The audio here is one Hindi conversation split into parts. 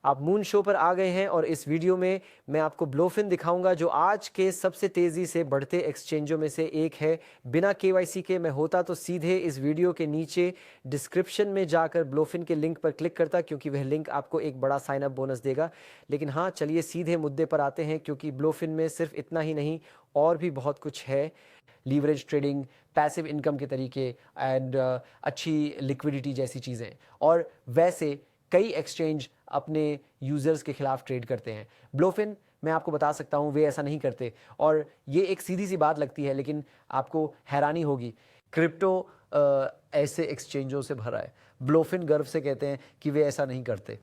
आप मून शो पर आ गए हैं और इस वीडियो में मैं आपको ब्लोफिन दिखाऊंगा जो आज के सबसे तेज़ी से बढ़ते एक्सचेंजों में से एक है। बिना केवाईसी के मैं होता तो सीधे इस वीडियो के नीचे डिस्क्रिप्शन में जाकर ब्लोफिन के लिंक पर क्लिक करता, क्योंकि वह लिंक आपको एक बड़ा साइन अप बोनस देगा। लेकिन हाँ, चलिए सीधे मुद्दे पर आते हैं, क्योंकि ब्लोफिन में सिर्फ इतना ही नहीं और भी बहुत कुछ है। लीवरेज ट्रेडिंग, पैसिव इनकम के तरीके एंड अच्छी लिक्विडिटी जैसी चीज़ें। और वैसे कई एक्सचेंज अपने यूज़र्स के खिलाफ ट्रेड करते हैं। ब्लोफिन, मैं आपको बता सकता हूँ, वे ऐसा नहीं करते। और ये एक सीधी सी बात लगती है, लेकिन आपको हैरानी होगी, क्रिप्टो ऐसे एक्सचेंजों से भरा है। ब्लोफिन गर्व से कहते हैं कि वे ऐसा नहीं करते।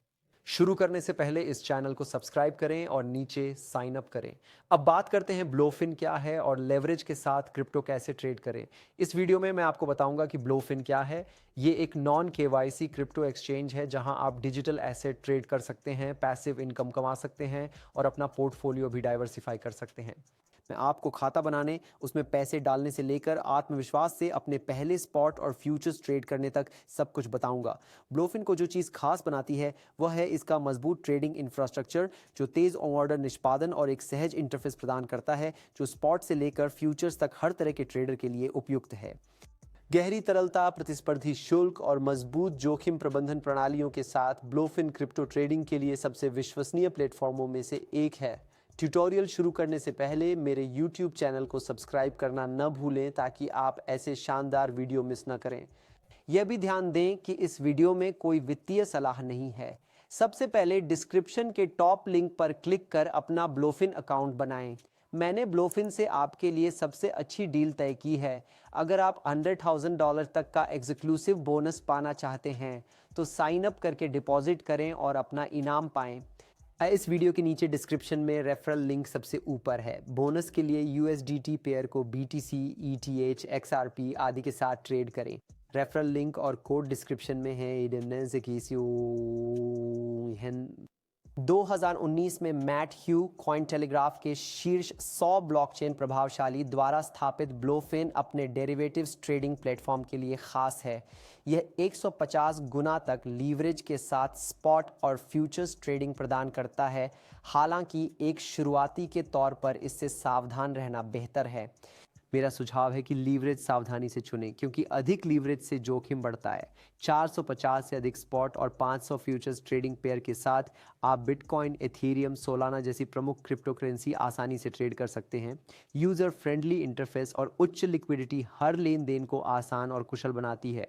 शुरू करने से पहले इस चैनल को सब्सक्राइब करें और नीचे साइन अप करें। अब बात करते हैं ब्लोफिन क्या है और लेवरेज के साथ क्रिप्टो कैसे ट्रेड करें। इस वीडियो में मैं आपको बताऊंगा कि ब्लोफिन क्या है। ये एक नॉन केवाईसी क्रिप्टो एक्सचेंज है जहां आप डिजिटल एसेट ट्रेड कर सकते हैं, पैसिव इनकम कमा सकते हैं और अपना पोर्टफोलियो भी डाइवर्सिफाई कर सकते हैं। मैं आपको खाता बनाने, उसमें पैसे डालने से लेकर आत्मविश्वास से अपने पहले स्पॉट और फ्यूचर्स ट्रेड करने तक सब कुछ बताऊंगा। ब्लोफिन को जो चीज़ खास बनाती है वह है इसका मजबूत ट्रेडिंग इंफ्रास्ट्रक्चर, जो तेज़ ऑर्डर निष्पादन और एक सहज इंटरफेस प्रदान करता है, जो स्पॉट से लेकर फ्यूचर्स तक हर तरह के ट्रेडर के लिए उपयुक्त है। गहरी तरलता, प्रतिस्पर्धी शुल्क और मजबूत जोखिम प्रबंधन प्रणालियों के साथ ब्लोफिन क्रिप्टो ट्रेडिंग के लिए सबसे विश्वसनीय प्लेटफॉर्मों में से एक है। ट्यूटोरियल शुरू करने से पहले मेरे YouTube चैनल को सब्सक्राइब करना न भूलें, ताकि आप ऐसे शानदार वीडियो मिस न करें। यह भी ध्यान दें कि इस वीडियो में कोई वित्तीय सलाह नहीं है। सबसे पहले डिस्क्रिप्शन के टॉप लिंक पर क्लिक कर अपना ब्लोफिन अकाउंट बनाएं। मैंने ब्लोफिन से आपके लिए सबसे अच्छी डील तय की है। अगर आप $100,000 तक का एक्सक्लूसिव बोनस पाना चाहते हैं तो साइन अप करके डिपॉजिट करें और अपना इनाम पाएं। इस वीडियो के नीचे डिस्क्रिप्शन में रेफरल लिंक सबसे ऊपर है। बोनस के लिए USDT पेयर को BTC, ETH, XRP आदि के साथ ट्रेड करें। रेफरल लिंक और कोड डिस्क्रिप्शन में है। 2019 में मैट ह्यू, कॉइन टेलीग्राफ के शीर्ष 100 ब्लॉकचेन प्रभावशाली द्वारा स्थापित ब्लोफिन अपने डेरिवेटिव्स ट्रेडिंग प्लेटफॉर्म के लिए खास है। यह 150 गुना तक लीवरेज के साथ स्पॉट और फ्यूचर्स ट्रेडिंग प्रदान करता है। हालांकि एक शुरुआती के तौर पर इससे सावधान रहना बेहतर है। मेरा सुझाव है कि लीवरेज सावधानी से चुनें, क्योंकि अधिक लीवरेज से जोखिम बढ़ता है। 450 से अधिक स्पॉट और 500 फ्यूचर्स ट्रेडिंग पेयर के साथ आप बिटकॉइन, एथेरियम, सोलाना जैसी प्रमुख क्रिप्टो करेंसी आसानी से ट्रेड कर सकते हैं। यूज़र फ्रेंडली इंटरफेस और उच्च लिक्विडिटी हर लेन देन को आसान और कुशल बनाती है।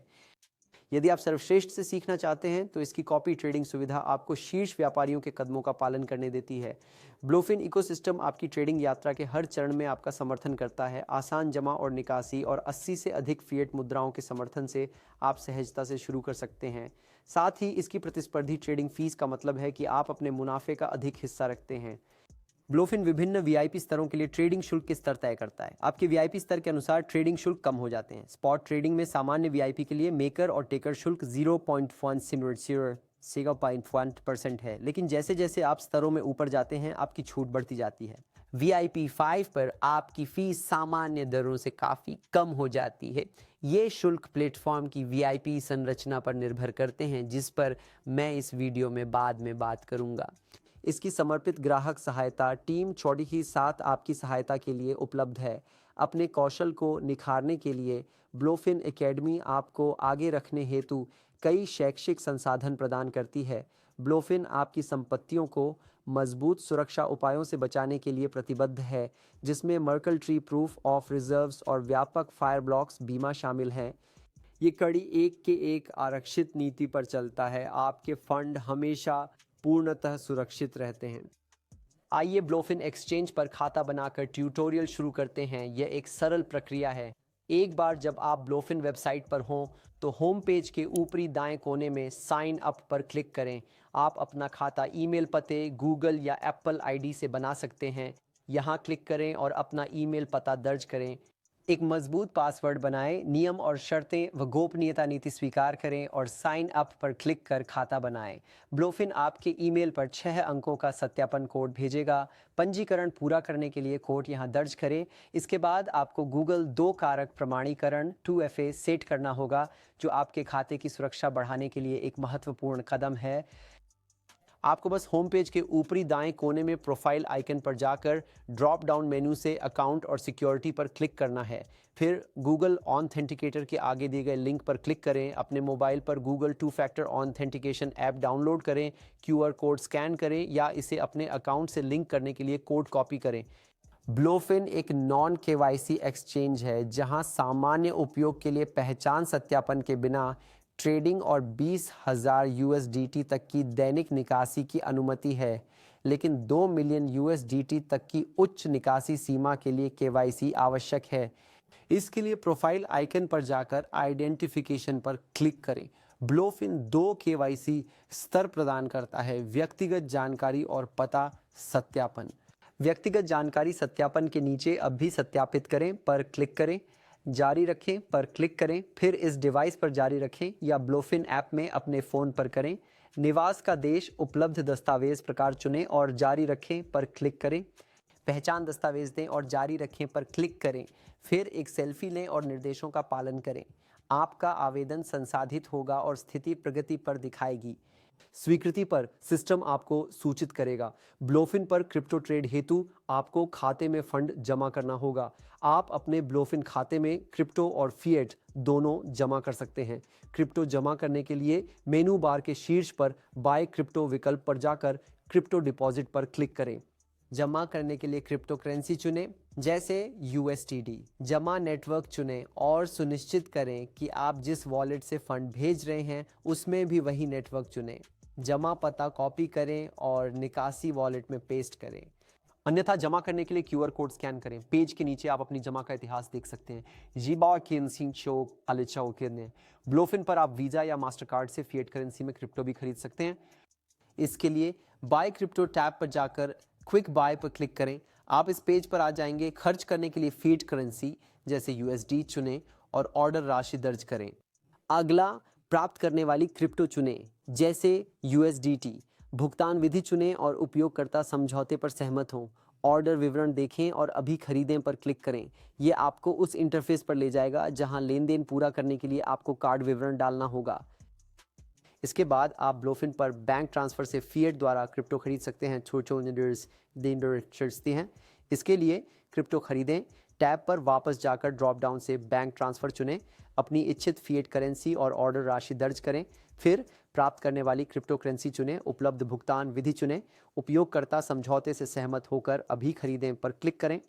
यदि आप सर्वश्रेष्ठ से सीखना चाहते हैं तो इसकी कॉपी ट्रेडिंग सुविधा आपको शीर्ष व्यापारियों के कदमों का पालन करने देती है। ब्लोफिन इकोसिस्टम आपकी ट्रेडिंग यात्रा के हर चरण में आपका समर्थन करता है। आसान जमा और निकासी और 80 से अधिक फिएट मुद्राओं के समर्थन से आप सहजता से शुरू कर सकते हैं। साथ ही इसकी प्रतिस्पर्धी ट्रेडिंग फीस का मतलब है कि आप अपने मुनाफे का अधिक हिस्सा रखते हैं। ब्लोफिन विभिन्न वीआईपी स्तरों के लिए ट्रेडिंग शुल्क के स्तर तय करता है। आपके वीआईपी स्तर के अनुसार ट्रेडिंग शुल्क कम हो जाते हैं। स्पॉट ट्रेडिंग में सामान्य वीआईपी के लिए मेकर और टेकर शुल्क 0.1% है, लेकिन जैसे जैसे आप स्तरों में ऊपर जाते हैं आपकी छूट बढ़ती जाती है। वीआईपी 5 पर आपकी फीस सामान्य दरों से काफ़ी कम हो जाती है। ये शुल्क प्लेटफॉर्म की वीआईपी संरचना पर निर्भर करते हैं, जिस पर मैं इस वीडियो में बाद में बात करूंगा। इसकी समर्पित ग्राहक सहायता टीम चौड़ी ही साथ आपकी सहायता के लिए उपलब्ध है। अपने कौशल को निखारने के लिए ब्लोफिन एकेडमी आपको आगे रखने हेतु कई शैक्षिक संसाधन प्रदान करती है। ब्लोफिन आपकी संपत्तियों को मजबूत सुरक्षा उपायों से बचाने के लिए प्रतिबद्ध है, जिसमें Merkel tree proof of reserves और व्यापक फायर ब्लॉक्स बीमा शामिल हैं। ये कड़ी एक के एक आरक्षित नीति पर चलता है। आपके फंड हमेशा पूर्णतः सुरक्षित रहते हैं। आइए ब्लोफिन एक्सचेंज पर खाता बनाकर ट्यूटोरियल शुरू करते हैं। यह एक सरल प्रक्रिया है। एक बार जब आप ब्लोफिन वेबसाइट पर हों तो होम पेज के ऊपरी दाएं कोने में साइन अप पर क्लिक करें। आप अपना खाता ईमेल पते, गूगल या एप्पल आईडी से बना सकते हैं। यहाँ क्लिक करें और अपना ईमेल पता दर्ज करें। एक मजबूत पासवर्ड बनाएं, नियम और शर्तें व गोपनीयता नीति स्वीकार करें और साइन अप पर क्लिक कर खाता बनाएं। ब्लोफिन आपके ईमेल पर 6 अंकों का सत्यापन कोड भेजेगा। पंजीकरण पूरा करने के लिए कोड यहां दर्ज करें। इसके बाद आपको गूगल 2 कारक प्रमाणीकरण 2FA सेट करना होगा, जो आपके खाते की सुरक्षा बढ़ाने के लिए एक महत्वपूर्ण कदम है। आपको बस होम पेज के ऊपरी दाएं कोने में प्रोफाइल आइकन पर जाकर ड्रॉप डाउन मेन्यू से अकाउंट और सिक्योरिटी पर क्लिक करना है। फिर गूगल ऑथेंटिकेटर के आगे दिए गए लिंक पर क्लिक करें, अपने मोबाइल पर Google 2 factor authentication app download करें, QR कोड स्कैन करें या इसे अपने अकाउंट से लिंक करने के लिए कोड कॉपी करें। ब्लोफिन एक नॉन KYC एक्सचेंज है जहां सामान्य उपयोग के लिए पहचान सत्यापन के बिना ट्रेडिंग और 20,000 USDT तक की दैनिक निकासी की अनुमति है, लेकिन 2 मिलियन USDT तक की उच्च निकासी सीमा के लिए KYC आवश्यक है। इसके लिए प्रोफाइल आइकन पर जाकर आइडेंटिफिकेशन पर क्लिक करें। ब्लोफिन 2 KYC स्तर प्रदान करता है: व्यक्तिगत जानकारी और पता सत्यापन। व्यक्तिगत जानकारी सत्यापन के नीचे अभी सत्यापित करें पर क्लिक करें, जारी रखें पर क्लिक करें, फिर इस डिवाइस पर जारी रखें या ब्लोफिन ऐप में अपने फ़ोन पर करें। निवास का देश, उपलब्ध दस्तावेज प्रकार चुनें और जारी रखें पर क्लिक करें। पहचान दस्तावेज दें और जारी रखें पर क्लिक करें। फिर एक सेल्फी लें और निर्देशों का पालन करें। आपका आवेदन संसाधित होगा और स्थिति प्रगति पर दिखाएगी। स्वीकृति पर सिस्टम आपको सूचित करेगा। ब्लोफिन पर क्रिप्टो ट्रेड हेतु आपको खाते में फंड जमा करना होगा। आप अपने ब्लोफिन खाते में क्रिप्टो और फिएट दोनों जमा कर सकते हैं। क्रिप्टो जमा करने के लिए मेनू बार के शीर्ष पर बाय क्रिप्टो विकल्प पर जाकर क्रिप्टो डिपॉजिट पर क्लिक करें। जमा करने के लिए क्रिप्टो करेंसी चुनें, जैसे USDT। जमा नेटवर्क चुनें और सुनिश्चित करें कि आप जिस वॉलेट से फंड भेज रहे हैं उसमें भी वही नेटवर्क चुनें। जमा पता कॉपी करें और निकासी वॉलेट में पेस्ट करें। अन्यथा जमा करने के लिए QR कोड स्कैन करें। पेज के नीचे आप अपनी जमा का इतिहास देख सकते हैं। ब्लोफिन पर आप वीज़ा या मास्टर कार्ड से फिएट करेंसी में क्रिप्टो भी खरीद सकते हैं। इसके लिए बाय क्रिप्टो टैब पर जाकर क्विक बाय पर क्लिक करें। आप इस पेज पर आ जाएंगे। खर्च करने के लिए फिएट करेंसी जैसे USD चुनें और ऑर्डर राशि दर्ज करें। अगला, प्राप्त करने वाली क्रिप्टो चुनें, जैसे USDT। भुगतान विधि चुनें और उपयोगकर्ता समझौते पर सहमत हों। ऑर्डर विवरण देखें और अभी खरीदें पर क्लिक करें। ये आपको उस इंटरफेस पर ले जाएगा जहां लेन देन पूरा करने के लिए आपको कार्ड विवरण डालना होगा। इसके बाद आप ब्लोफिन पर बैंक ट्रांसफ़र से फिएट द्वारा क्रिप्टो खरीद सकते हैं। हैं। इसके लिए क्रिप्टो खरीदें टैब पर वापस जाकर ड्रॉप डाउन से बैंक ट्रांसफ़र चुनें, अपनी इच्छित फिएट करेंसी और ऑर्डर राशि दर्ज करें। फिर प्राप्त करने वाली क्रिप्टो करेंसी चुनें, उपलब्ध भुगतान विधि चुनें, उपयोगकर्ता समझौते से सहमत होकर अभी खरीदें पर क्लिक करें।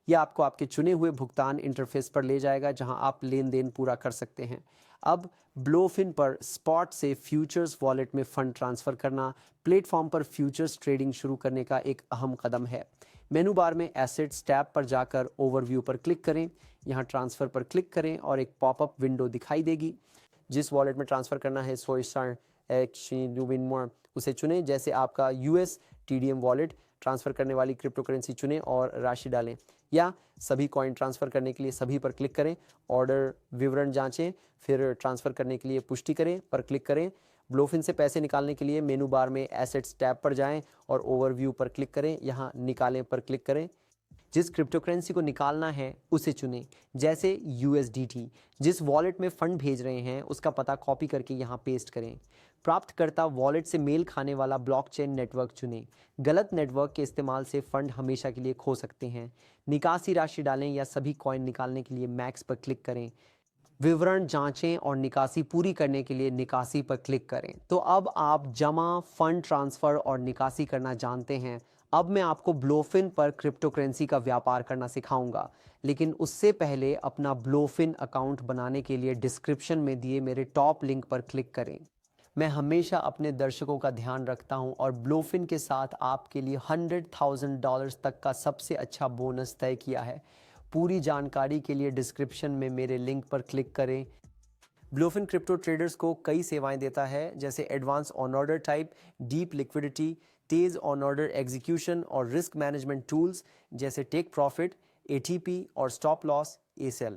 यह आपको आपके चुने हुए भुगतान इंटरफेस पर ले जाएगा जहां आप लेन देन पूरा कर सकते हैं। अब ब्लोफिन पर स्पॉट से फ्यूचर्स वॉलेट में फंड ट्रांसफ़र करना प्लेटफॉर्म पर फ्यूचर्स ट्रेडिंग शुरू करने का एक अहम कदम है। मेनू बार में एसेट्स टैब पर जाकर ओवरव्यू पर क्लिक करें। यहाँ ट्रांसफ़र पर क्लिक करें और एक पॉपअप विंडो दिखाई देगी। जिस वॉलेट में ट्रांसफ़र करना है उसे चुनें, जैसे आपका US TDM वॉलेट। ट्रांसफ़र करने वाली क्रिप्टो करेंसी चुनें और राशि डालें, या सभी कॉइन ट्रांसफ़र करने के लिए सभी पर क्लिक करें। ऑर्डर विवरण जांचें, फिर ट्रांसफ़र करने के लिए पुष्टि करें पर क्लिक करें। ब्लोफिन से पैसे निकालने के लिए मेनू बार में एसेट्स टैब पर जाएं और ओवरव्यू पर क्लिक करें। यहाँ निकालें पर क्लिक करें। जिस क्रिप्टो करेंसी को निकालना है उसे चुनें, जैसे USDT। जिस वॉलेट में फ़ंड भेज रहे हैं उसका पता कॉपी करके यहाँ पेस्ट करें। प्राप्तकर्ता वॉलेट से मेल खाने वाला ब्लॉकचेन नेटवर्क चुनें। गलत नेटवर्क के इस्तेमाल से फ़ंड हमेशा के लिए खो सकते हैं। निकासी राशि डालें या सभी कॉइन निकालने के लिए मैक्स पर क्लिक करें। विवरण जांचें और निकासी पूरी करने के लिए निकासी पर क्लिक करें। तो अब आप जमा, फंड ट्रांसफ़र और निकासी करना जानते हैं। अब मैं आपको ब्लोफिन पर क्रिप्टो करेंसी का व्यापार करना सिखाऊंगा, लेकिन उससे पहले अपना ब्लोफिन अकाउंट बनाने के लिए डिस्क्रिप्शन में दिए मेरे टॉप लिंक पर क्लिक करें। मैं हमेशा अपने दर्शकों का ध्यान रखता हूं और ब्लोफिन के साथ आपके लिए $100,000 तक का सबसे अच्छा बोनस तय किया है। पूरी जानकारी के लिए डिस्क्रिप्शन में मेरे लिंक पर क्लिक करें। ब्लोफिन क्रिप्टो ट्रेडर्स को कई सेवाएं देता है, जैसे advance on order type, deep liquidity, Tej on order execution और रिस्क मैनेजमेंट टूल्स जैसे टेक प्रॉफिट, ATP और स्टॉप लॉस ASL।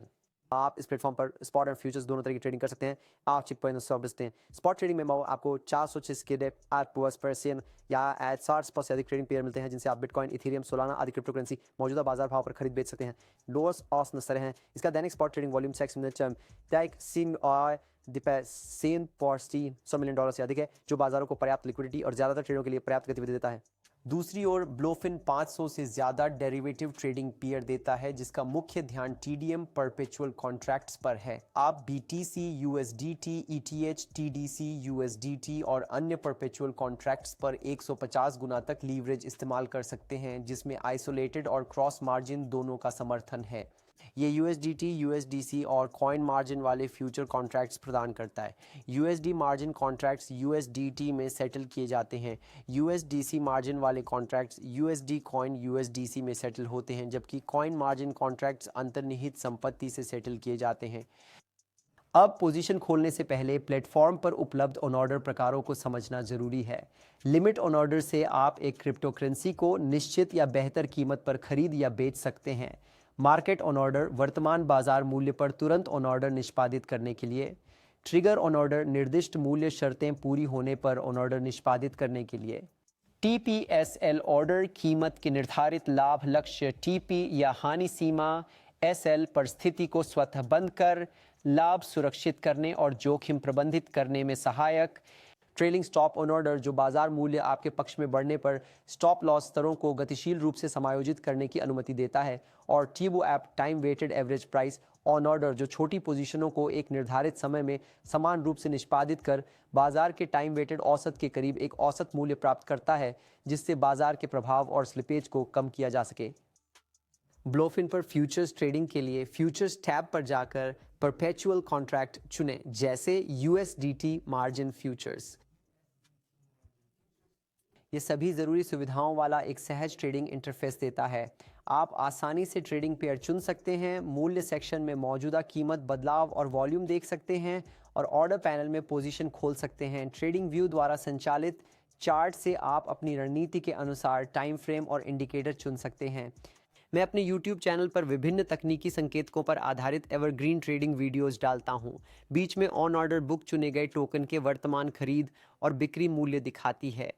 आप इस प्लेटफॉर्म पर स्पॉट और फ्यूचर्स दोनों तरह की ट्रेडिंग कर सकते हैं। आप चिप पॉइंट सर्विस दें। स्पॉट ट्रेडिंग में आपको 406 या एट 60 से अधिक ट्रेडिंग पेयर मिलते हैं जिनसे आप बिटकॉइन, इथेरियम, सोलाना आदि क्रिप्टो करेंसी मौजूदा बाजार भाव पर खरीद बेच सकते हैं। लोअर्स ऑस नसर हैं। इसका दैनिक spot trading volume 6 minute $100 million से अधिक है, जो बाजारों को पर्याप्त लिक्विडिटी और ज्यादातर ट्रेडों के लिए पर्याप्त गतिविधि देता है। दूसरी ओर ब्लोफिन 500 से ज़्यादा डेरिवेटिव ट्रेडिंग पेयर देता है जिसका मुख्य ध्यान TDM परपेचुअल कॉन्ट्रैक्ट्स पर है। आप BTC, USDT, ETH, TDC, USDT और अन्य परपेचुअल कॉन्ट्रैक्ट्स पर 150 गुना तक लीवरेज इस्तेमाल कर सकते हैं जिसमें आइसोलेटेड और क्रॉस मार्जिन दोनों का समर्थन है। ये USDT, USDC और कॉइन मार्जिन वाले फ्यूचर कॉन्ट्रैक्ट्स प्रदान करता है। USD मार्जिन कॉन्ट्रैक्ट्स USDT में सेटल किए जाते हैं। USDC मार्जिन वाले कॉन्ट्रैक्ट्स USD कॉइन USDC में सेटल होते हैं, जबकि कॉइन मार्जिन कॉन्ट्रैक्ट्स अंतर्निहित संपत्ति से सेटल किए जाते हैं। अब पोजीशन खोलने से पहले प्लेटफॉर्म पर उपलब्ध ऑन ऑर्डर प्रकारों को समझना जरूरी है। लिमिट ऑन ऑर्डर से आप एक क्रिप्टो करेंसी को निश्चित या बेहतर कीमत पर खरीद या बेच सकते हैं। मार्केट ऑन ऑर्डर वर्तमान बाजार मूल्य पर तुरंत ऑन ऑर्डर निष्पादित करने के लिए। ट्रिगर ऑन ऑर्डर निर्दिष्ट मूल्य शर्तें पूरी होने पर ऑन ऑर्डर निष्पादित करने के लिए। TPSL ऑर्डर कीमत के निर्धारित लाभ लक्ष्य TP या हानि सीमा SL पर स्थिति को स्वतः बंद कर लाभ सुरक्षित करने और जोखिम प्रबंधित करने में सहायक। ट्रेलिंग स्टॉप ऑन ऑर्डर जो बाजार मूल्य आपके पक्ष में बढ़ने पर स्टॉप लॉस स्तरों को गतिशील रूप से समायोजित करने की अनुमति देता है। और टीबो ऐप time weighted average price on order जो छोटी पोजीशनों को एक निर्धारित समय में समान रूप से निष्पादित कर बाजार के टाइम वेटेड औसत के करीब एक औसत मूल्य प्राप्त करता है जिससे बाजार के प्रभाव और स्लिपेज को कम किया जा सके। ब्लोफिन पर फ्यूचर्स ट्रेडिंग के लिए फ्यूचर्स टैब पर जाकर परपेचुअल कॉन्ट्रैक्ट चुनें, जैसे USDT मार्जिन फ्यूचर्स। ये सभी ज़रूरी सुविधाओं वाला एक सहज ट्रेडिंग इंटरफेस देता है। आप आसानी से ट्रेडिंग पेयर चुन सकते हैं, मूल्य सेक्शन में मौजूदा कीमत बदलाव और वॉल्यूम देख सकते हैं और ऑर्डर पैनल में पोजीशन खोल सकते हैं। ट्रेडिंग व्यू द्वारा संचालित चार्ट से आप अपनी रणनीति के अनुसार टाइम फ्रेम और इंडिकेटर चुन सकते हैं। मैं अपने YouTube चैनल पर विभिन्न तकनीकी संकेतकों पर आधारित एवरग्रीन ट्रेडिंग वीडियोस डालता हूं। बीच में ऑन ऑर्डर बुक चुने गए टोकन के वर्तमान खरीद और बिक्री मूल्य दिखाती है।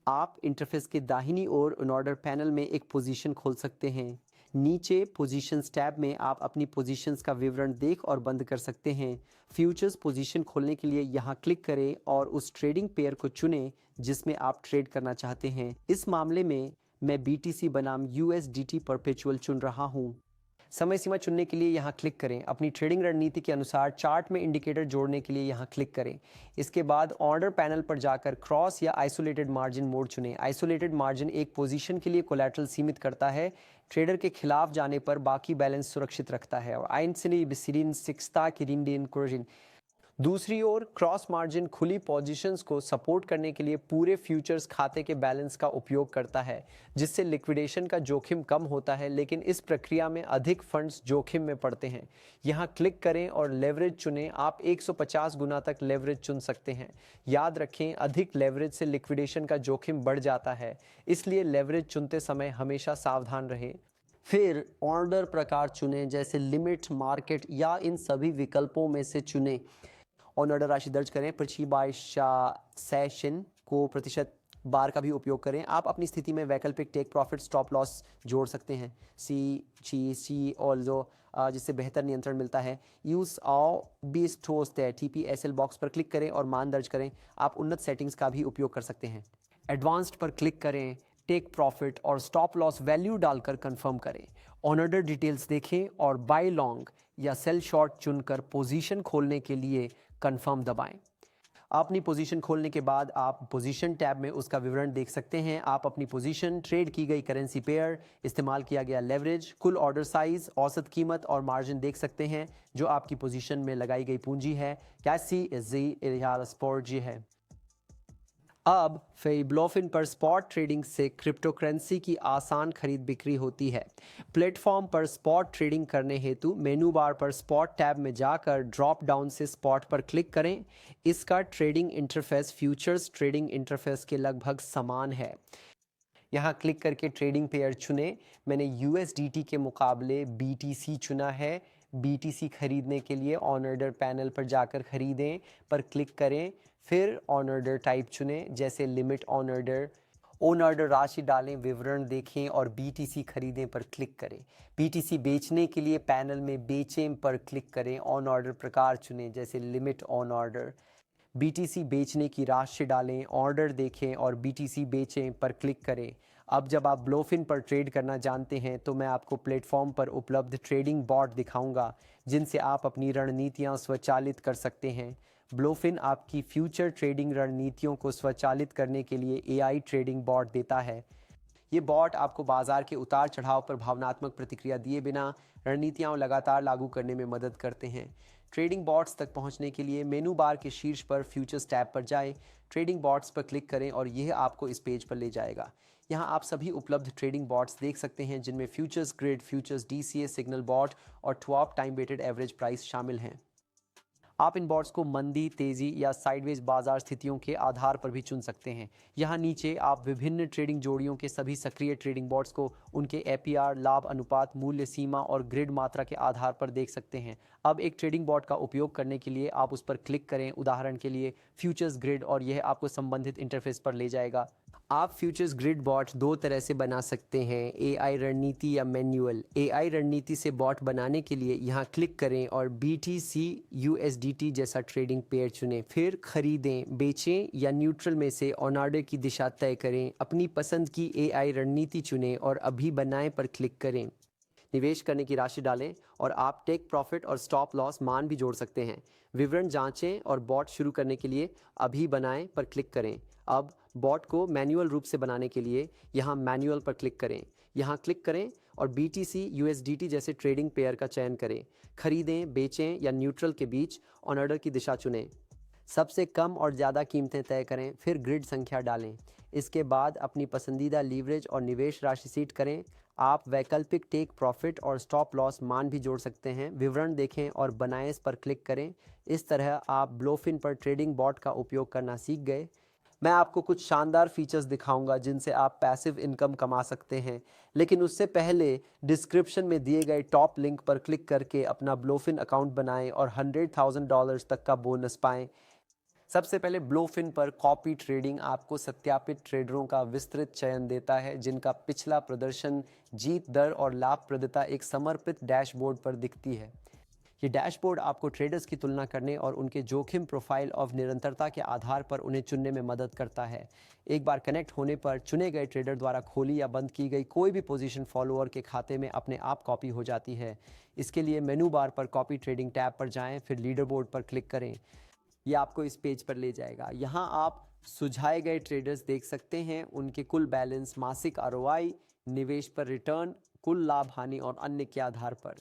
आप इंटरफेस के दाहिनी ओर ऑन ऑर्डर पैनल में एक पोजीशन खोल सकते हैं। नीचे पोजीशंस टैब में आप अपनी पोजीशंस का विवरण देख और बंद कर सकते हैं। फ्यूचर्स पोजीशन खोलने के लिए यहाँ क्लिक करें और उस ट्रेडिंग पेयर को चुनें जिसमें आप ट्रेड करना चाहते हैं। इस मामले में मैं BTC बनाम USDT परपेचुअल चुन रहा हूँ। समय सीमा चुनने के लिए यहाँ क्लिक करें। अपनी ट्रेडिंग रणनीति के अनुसार चार्ट में इंडिकेटर जोड़ने के लिए यहाँ क्लिक करें। इसके बाद ऑर्डर पैनल पर जाकर क्रॉस या आइसोलेटेड मार्जिन मोड चुनें। आइसोलेटेड मार्जिन एक पोजीशन के लिए कोलैटरल सीमित करता है, ट्रेडर के खिलाफ जाने पर बाकी बैलेंस सुरक्षित रखता है। और einzelne besitzen की दूसरी ओर क्रॉस मार्जिन खुली पोजीशंस को सपोर्ट करने के लिए पूरे फ्यूचर्स खाते के बैलेंस का उपयोग करता है, जिससे लिक्विडेशन का जोखिम कम होता है, लेकिन इस प्रक्रिया में अधिक फंड्स जोखिम में पड़ते हैं। यहां क्लिक करें और लेवरेज चुनें। आप 150 गुना तक लेवरेज चुन सकते हैं। याद रखें, अधिक लेवरेज से लिक्विडेशन का जोखिम बढ़ जाता है, इसलिए लेवरेज चुनते समय हमेशा सावधान रहें। फिर ऑर्डर प्रकार चुनें, जैसे लिमिट, मार्केट या इन सभी विकल्पों में से चुनें। ऑन ऑर्डर राशि दर्ज करें। पर्ची बाय सेशन को प्रतिशत बार का भी उपयोग करें। आप अपनी स्थिति में वैकल्पिक टेक प्रॉफिट स्टॉप लॉस जोड़ सकते हैं, सी ऑल्सो, जिससे बेहतर नियंत्रण मिलता है। यूज बीस ठोस है TPSL बॉक्स पर क्लिक करें और मान दर्ज करें। आप उन्नत सेटिंग्स का भी उपयोग कर सकते हैं। एडवांस्ड पर क्लिक करें, टेक प्रॉफिट और स्टॉप लॉस वैल्यू डालकर कंफर्म करें। ऑन ऑर्डर डिटेल्स देखें और बाय लॉन्ग या सेल शॉर्ट चुनकर पोजीशन खोलने के लिए कंफर्म दबाएं। अपनी पोजीशन खोलने के बाद आप पोजीशन टैब में उसका विवरण देख सकते हैं। आप अपनी पोजीशन, ट्रेड की गई करेंसी पेयर, इस्तेमाल किया गया लेवरेज, कुल ऑर्डर साइज, औसत कीमत और मार्जिन देख सकते हैं जो आपकी पोजीशन में लगाई गई पूंजी है। कैसी स्पोर्ट जी है। अब ब्लोफिन पर स्पॉट ट्रेडिंग से क्रिप्टो करेंसी की आसान खरीद बिक्री होती है। प्लेटफॉर्म पर स्पॉट ट्रेडिंग करने हेतु मेनू बार पर स्पॉट टैब में जाकर ड्रॉप डाउन से स्पॉट पर क्लिक करें। इसका trading interface futures trading interface के लगभग समान है। यहाँ क्लिक करके ट्रेडिंग पेयर चुनें। मैंने USDT के मुकाबले BTC चुना है। BTC खरीदने के लिए ऑन ऑर्डर पैनल पर जाकर खरीदें पर क्लिक करें, फिर ऑन ऑर्डर टाइप चुनें जैसे limit on order. On order राशि डालें, विवरण देखें और BTC खरीदें पर क्लिक करें। BTC बेचने के लिए पैनल में बेचें पर क्लिक करें, ऑन ऑर्डर प्रकार चुनें जैसे लिमिट ऑन ऑर्डर। BTC बेचने की राशि डालें, ऑर्डर देखें और BTC बेचें पर क्लिक करें। अब जब आप ब्लोफिन पर ट्रेड करना जानते हैं तो मैं आपको प्लेटफॉर्म पर उपलब्ध ट्रेडिंग बॉट दिखाऊंगा जिनसे आप अपनी रणनीतियां स्वचालित कर सकते हैं। ब्लोफिन आपकी फ्यूचर ट्रेडिंग रणनीतियों को स्वचालित करने के लिए AI ट्रेडिंग बॉट देता है। ये बॉट आपको बाजार के उतार चढ़ाव पर भावनात्मक प्रतिक्रिया दिए बिना रणनीतियां लगातार लागू करने में मदद करते हैं। ट्रेडिंग बॉट्स तक पहुंचने के लिए मेनू बार के शीर्ष पर फ्यूचर्स टैब पर जाएं, ट्रेडिंग बॉट्स पर क्लिक करें और यह आपको इस पेज पर ले जाएगा। यहाँ आप सभी उपलब्ध ट्रेडिंग बॉट्स देख सकते हैं जिनमें futures grid, futures DCA, signal bot और TWAP time weighted average price शामिल हैं। आप इन बॉट्स को मंदी, तेज़ी या साइडवेज बाजार स्थितियों के आधार पर भी चुन सकते हैं। यहाँ नीचे आप विभिन्न ट्रेडिंग जोड़ियों के सभी सक्रिय ट्रेडिंग बॉट्स को उनके APR, लाभ अनुपात, मूल्य सीमा और ग्रिड मात्रा के आधार पर देख सकते हैं। अब एक ट्रेडिंग बॉट का उपयोग करने के लिए आप उस पर क्लिक करें, उदाहरण के लिए फ्यूचर्स ग्रिड, और यह आपको संबंधित इंटरफेस पर ले जाएगा। आप फ्यूचर्स ग्रिड बॉट दो तरह से बना सकते हैं, AI रणनीति या मैन्युअल। AI रणनीति से बॉट बनाने के लिए यहाँ क्लिक करें और BTC USDT जैसा ट्रेडिंग पेयर चुनें, फिर खरीदें, बेचें या न्यूट्रल में से ऑन ऑर्डर की दिशा तय करें। अपनी पसंद की AI रणनीति चुनें और अभी बनाएं पर क्लिक करें। निवेश करने की राशि डालें और आप टेक प्रॉफिट और स्टॉप लॉस मान भी जोड़ सकते हैं। विवरण जांचें और बॉट शुरू करने के लिए अभी बनाएं पर क्लिक करें। अब बॉट को मैन्युअल रूप से बनाने के लिए यहाँ मैन्युअल पर क्लिक करें। यहाँ क्लिक करें और BTC USDT जैसे ट्रेडिंग पेयर का चयन करें। खरीदें, बेचें या न्यूट्रल के बीच ऑन ऑर्डर की दिशा चुनें। सबसे कम और ज़्यादा कीमतें तय करें, फिर ग्रिड संख्या डालें। इसके बाद अपनी पसंदीदा लीवरेज और निवेश राशि सीट करें। आप वैकल्पिक टेक प्रॉफिट और स्टॉप लॉस मान भी जोड़ सकते हैं। विवरण देखें और बनाएं पर क्लिक करें। इस तरह आप ब्लोफिन पर ट्रेडिंग बॉट का उपयोग करना सीख गए। मैं आपको कुछ शानदार फीचर्स दिखाऊंगा जिनसे आप पैसिव इनकम कमा सकते हैं, लेकिन उससे पहले डिस्क्रिप्शन में दिए गए टॉप लिंक पर क्लिक करके अपना ब्लोफिन अकाउंट बनाएं और $100,000 तक का बोनस पाएं। सबसे पहले ब्लोफिन पर कॉपी ट्रेडिंग आपको सत्यापित ट्रेडरों का विस्तृत चयन देता है जिनका पिछला प्रदर्शन, जीत दर और लाभप्रदता एक समर्पित डैशबोर्ड पर दिखती है। ये डैशबोर्ड आपको ट्रेडर्स की तुलना करने और उनके जोखिम प्रोफाइल और निरंतरता के आधार पर उन्हें चुनने में मदद करता है। एक बार कनेक्ट होने पर चुने गए ट्रेडर द्वारा खोली या बंद की गई कोई भी पोजीशन फॉलोअर के खाते में अपने आप कॉपी हो जाती है। इसके लिए मेनू बार पर कॉपी ट्रेडिंग टैब पर जाएं, फिर लीडर बोर्ड पर क्लिक करें। यह आपको इस पेज पर ले जाएगा। यहाँ आप सुझाए गए ट्रेडर्स देख सकते हैं, उनके कुल बैलेंस, मासिक ROI, निवेश पर रिटर्न, कुल लाभ हानि और अन्य के आधार पर।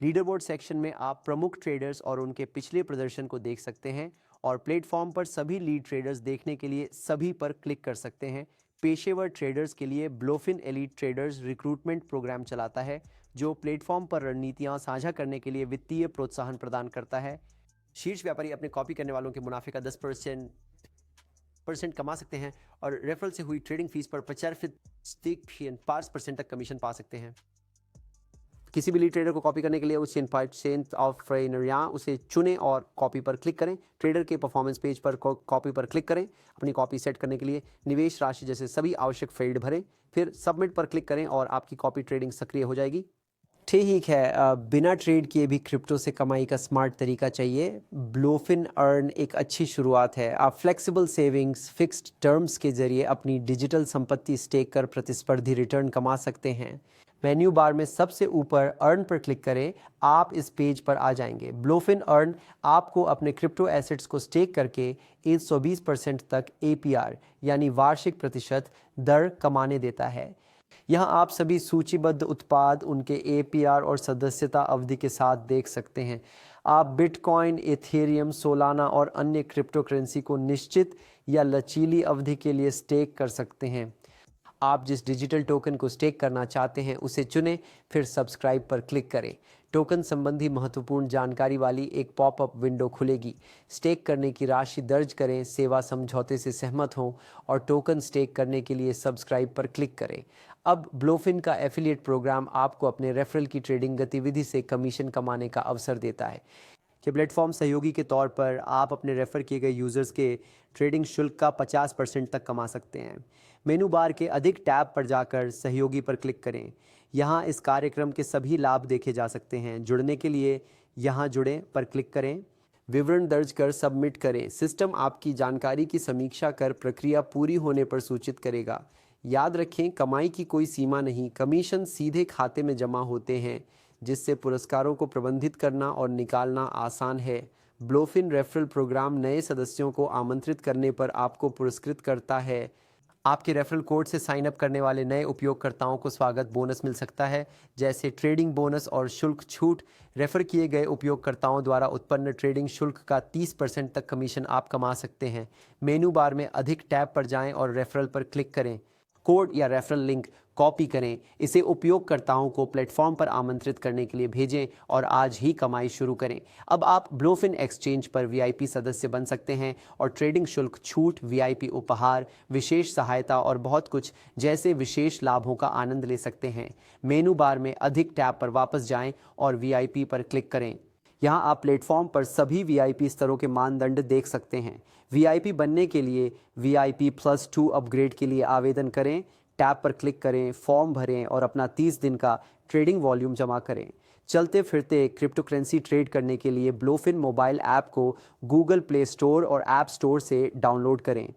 लीडर बोर्ड सेक्शन में आप प्रमुख ट्रेडर्स और उनके पिछले प्रदर्शन को देख सकते हैं और प्लेटफॉर्म पर सभी लीड ट्रेडर्स देखने के लिए सभी पर क्लिक कर सकते हैं। पेशेवर ट्रेडर्स के लिए ब्लोफिन एलीट ट्रेडर्स रिक्रूटमेंट प्रोग्राम चलाता है जो प्लेटफॉर्म पर रणनीतियां साझा करने के लिए वित्तीय प्रोत्साहन प्रदान करता है। शीर्ष व्यापारी अपने कॉपी करने वालों के मुनाफे का 10% कमा सकते हैं और रेफरल से हुई ट्रेडिंग फीस पर 5% तक कमीशन पा सकते हैं। किसी भी लीड ट्रेडर को कॉपी करने के लिए उस ऑफ यहाँ उसे चुनें और कॉपी पर क्लिक करें। ट्रेडर के परफॉर्मेंस पेज पर कॉपी पर क्लिक करें। अपनी कॉपी सेट करने के लिए निवेश राशि जैसे सभी आवश्यक फील्ड भरें, फिर सबमिट पर क्लिक करें और आपकी कॉपी ट्रेडिंग सक्रिय हो जाएगी। ठीक है, बिना ट्रेड किए भी क्रिप्टो से कमाई का स्मार्ट तरीका चाहिए। ब्लोफिन अर्न एक अच्छी शुरुआत है। आप फ्लेक्सिबल सेविंग्स, फिक्स्ड टर्म्स के जरिए अपनी डिजिटल संपत्ति स्टेक कर प्रतिस्पर्धी रिटर्न कमा सकते हैं। मेन्यू बार में सबसे ऊपर अर्न पर क्लिक करें, आप इस पेज पर आ जाएंगे। ब्लोफिन अर्न आपको अपने क्रिप्टो एसेट्स को स्टेक करके 120% तक APR यानी वार्षिक प्रतिशत दर कमाने देता है। यहाँ आप सभी सूचीबद्ध उत्पाद उनके APR और सदस्यता अवधि के साथ देख सकते हैं। आप बिटकॉइन, इथेरियम, सोलाना और अन्य क्रिप्टो करेंसी को निश्चित या लचीली अवधि के लिए स्टेक कर सकते हैं। आप जिस डिजिटल टोकन को स्टेक करना चाहते हैं उसे चुनें, फिर सब्सक्राइब पर क्लिक करें। टोकन संबंधी महत्वपूर्ण जानकारी वाली एक पॉपअप विंडो खुलेगी। स्टेक करने की राशि दर्ज करें, सेवा समझौते से सहमत हों और टोकन स्टेक करने के लिए सब्सक्राइब पर क्लिक करें। अब ब्लोफिन का एफिलिएट प्रोग्राम आपको अपने रेफरल की ट्रेडिंग गतिविधि से कमीशन कमाने का अवसर देता है कि प्लेटफॉर्म सहयोगी के तौर पर आप अपने रेफ़र किए गए यूज़र्स के ट्रेडिंग शुल्क का 50% तक कमा सकते हैं। मेनू बार के अधिक टैब पर जाकर सहयोगी पर क्लिक करें। यहाँ इस कार्यक्रम के सभी लाभ देखे जा सकते हैं। जुड़ने के लिए यहाँ जुड़ें पर क्लिक करें। विवरण दर्ज कर सबमिट करें। सिस्टम आपकी जानकारी की समीक्षा कर प्रक्रिया पूरी होने पर सूचित करेगा। याद रखें, कमाई की कोई सीमा नहीं, कमीशन सीधे खाते में जमा होते हैं, जिससे पुरस्कारों को प्रबंधित करना और निकालना आसान है। ब्लोफिन रेफरल प्रोग्राम नए सदस्यों को आमंत्रित करने पर आपको पुरस्कृत करता है। आपके रेफरल कोड से साइन अप करने वाले नए उपयोगकर्ताओं को स्वागत बोनस मिल सकता है, जैसे ट्रेडिंग बोनस और शुल्क छूट। रेफर किए गए उपयोगकर्ताओं द्वारा उत्पन्न ट्रेडिंग शुल्क का 30% तक कमीशन आप कमा सकते हैं। मेनू बार में अधिक टैब पर जाएं और रेफरल पर क्लिक करें। कोड या रेफरल लिंक कॉपी करें, इसे उपयोगकर्ताओं को प्लेटफॉर्म पर आमंत्रित करने के लिए भेजें और आज ही कमाई शुरू करें। अब आप ब्लोफिन एक्सचेंज पर वीआईपी सदस्य बन सकते हैं और ट्रेडिंग शुल्क छूट, वीआईपी उपहार, विशेष सहायता और बहुत कुछ जैसे विशेष लाभों का आनंद ले सकते हैं। मेनू बार में अधिक टैब पर वापस जाएं और वीआईपी पर क्लिक करें। यहाँ आप प्लेटफॉर्म पर सभी वीआईपी स्तरों के मानदंड देख सकते हैं। वीआईपी बनने के लिए VIP+2 अपग्रेड के लिए आवेदन करें। टैब पर क्लिक करें, फॉर्म भरें और अपना 30 दिन का ट्रेडिंग वॉल्यूम जमा करें। चलते फिरते क्रिप्टो करेंसी ट्रेड करने के लिए ब्लोफिन मोबाइल ऐप को गूगल प्ले स्टोर और ऐप स्टोर से डाउनलोड करें।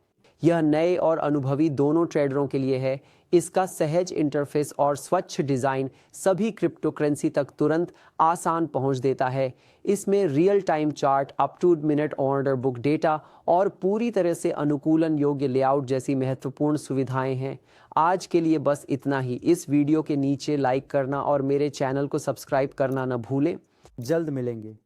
यह नए और अनुभवी दोनों ट्रेडरों के लिए है। इसका सहज इंटरफेस और स्वच्छ डिज़ाइन सभी क्रिप्टो करेंसी तक तुरंत आसान पहुंच देता है। इसमें real time chart, up to minute order book data और पूरी तरह से अनुकूलन योग्य लेआउट जैसी महत्वपूर्ण सुविधाएं हैं। आज के लिए बस इतना ही। इस वीडियो के नीचे लाइक करना और मेरे चैनल को सब्सक्राइब करना न भूलें। जल्द मिलेंगे।